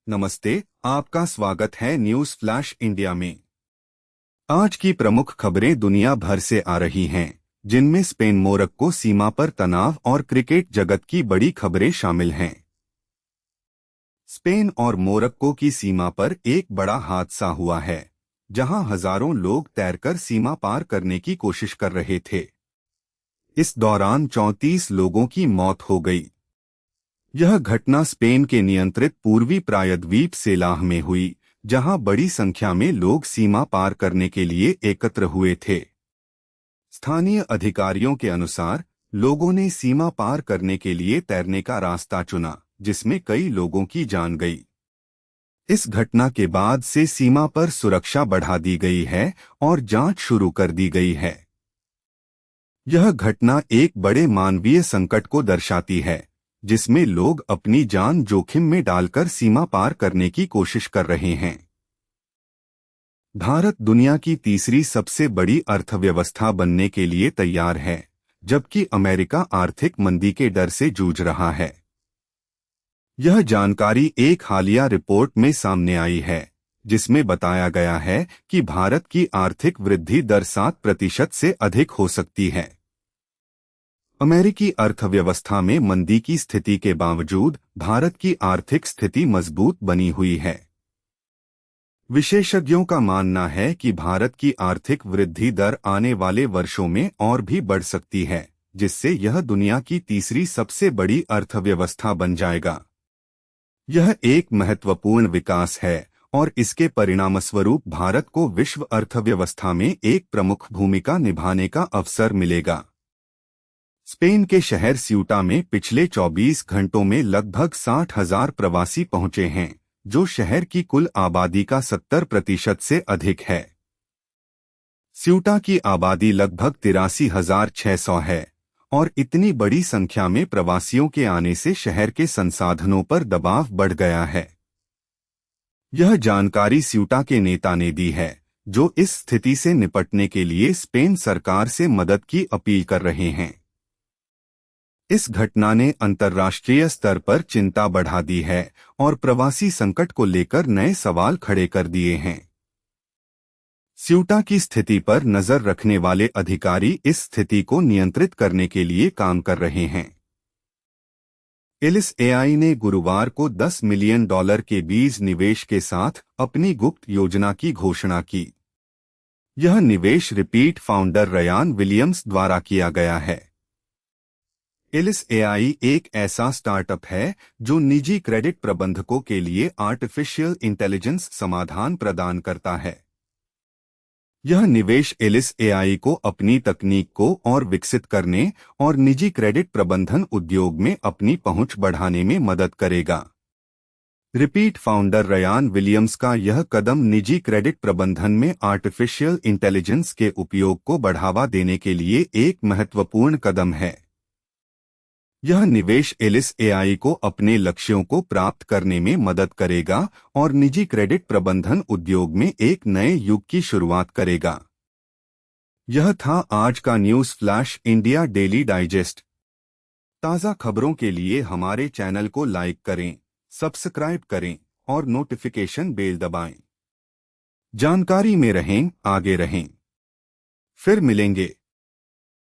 नमस्ते, आपका स्वागत है न्यूज फ्लैश इंडिया में। आज की प्रमुख खबरें दुनिया भर से आ रही हैं, जिनमें स्पेन मोरक्को सीमा पर तनाव और क्रिकेट जगत की बड़ी खबरें शामिल हैं। स्पेन और मोरक्को की सीमा पर एक बड़ा हादसा हुआ है, जहां हजारों लोग तैरकर सीमा पार करने की कोशिश कर रहे थे। इस दौरान 34 लोगों की मौत हो गई। यह घटना स्पेन के नियंत्रित पूर्वी प्रायद्वीप सेलाह में हुई, जहां बड़ी संख्या में लोग सीमा पार करने के लिए एकत्र हुए थे। स्थानीय अधिकारियों के अनुसार लोगों ने सीमा पार करने के लिए तैरने का रास्ता चुना, जिसमें कई लोगों की जान गई। इस घटना के बाद से सीमा पर सुरक्षा बढ़ा दी गई है और जांच शुरू कर दी गई है। यह घटना एक बड़े मानवीय संकट को दर्शाती है, जिसमें लोग अपनी जान जोखिम में डालकर सीमा पार करने की कोशिश कर रहे हैं। भारत दुनिया की तीसरी सबसे बड़ी अर्थव्यवस्था बनने के लिए तैयार है, जबकि अमेरिका आर्थिक मंदी के डर से जूझ रहा है। यह जानकारी एक हालिया रिपोर्ट में सामने आई है, जिसमें बताया गया है कि भारत की आर्थिक वृद्धि दर 7% से अधिक हो सकती है। अमेरिकी अर्थव्यवस्था में मंदी की स्थिति के बावजूद भारत की आर्थिक स्थिति मजबूत बनी हुई है। विशेषज्ञों का मानना है कि भारत की आर्थिक वृद्धि दर आने वाले वर्षों में और भी बढ़ सकती है, जिससे यह दुनिया की तीसरी सबसे बड़ी अर्थव्यवस्था बन जाएगा। यह एक महत्वपूर्ण विकास है और इसके परिणामस्वरूप भारत को विश्व अर्थव्यवस्था में एक प्रमुख भूमिका निभाने का अवसर मिलेगा। स्पेन के शहर स्यूटा में पिछले 24 घंटों में लगभग 60,000 प्रवासी पहुंचे हैं, जो शहर की कुल आबादी का 70% से अधिक है। स्यूटा की आबादी लगभग 83,600 है और इतनी बड़ी संख्या में प्रवासियों के आने से शहर के संसाधनों पर दबाव बढ़ गया है। यह जानकारी स्यूटा के नेता ने दी है, जो इस स्थिति से निपटने के लिए स्पेन सरकार से मदद की अपील कर रहे हैं। इस घटना ने अंतर्राष्ट्रीय स्तर पर चिंता बढ़ा दी है और प्रवासी संकट को लेकर नए सवाल खड़े कर दिए हैं। स्यूटा की स्थिति पर नजर रखने वाले अधिकारी इस स्थिति को नियंत्रित करने के लिए काम कर रहे हैं। एलिस एआई ने गुरुवार को $10 मिलियन के बीज निवेश के साथ अपनी गुप्त योजना की घोषणा की। यह निवेश रिपीट फाउंडर रयान विलियम्स द्वारा किया गया है। एलिस एआई एक ऐसा स्टार्टअप है जो निजी क्रेडिट प्रबंधकों के लिए आर्टिफिशियल इंटेलिजेंस समाधान प्रदान करता है। यह निवेश एलिस एआई को अपनी तकनीक को और विकसित करने और निजी क्रेडिट प्रबंधन उद्योग में अपनी पहुंच बढ़ाने में मदद करेगा। रिपीट फाउंडर रयान विलियम्स का यह कदम निजी क्रेडिट प्रबंधन में आर्टिफिशियल इंटेलिजेंस के उपयोग को बढ़ावा देने के लिए एक महत्वपूर्ण कदम है। यह निवेश एलिस एआई को अपने लक्ष्यों को प्राप्त करने में मदद करेगा और निजी क्रेडिट प्रबंधन उद्योग में एक नए युग की शुरुआत करेगा। यह था आज का news flash India daily digest. ताज़ा खबरों के लिए हमारे चैनल को लाइक करें, सब्सक्राइब करें और नोटिफिकेशन बेल दबाएं। जानकारी में रहें, आगे रहें। फिर मिलेंगे।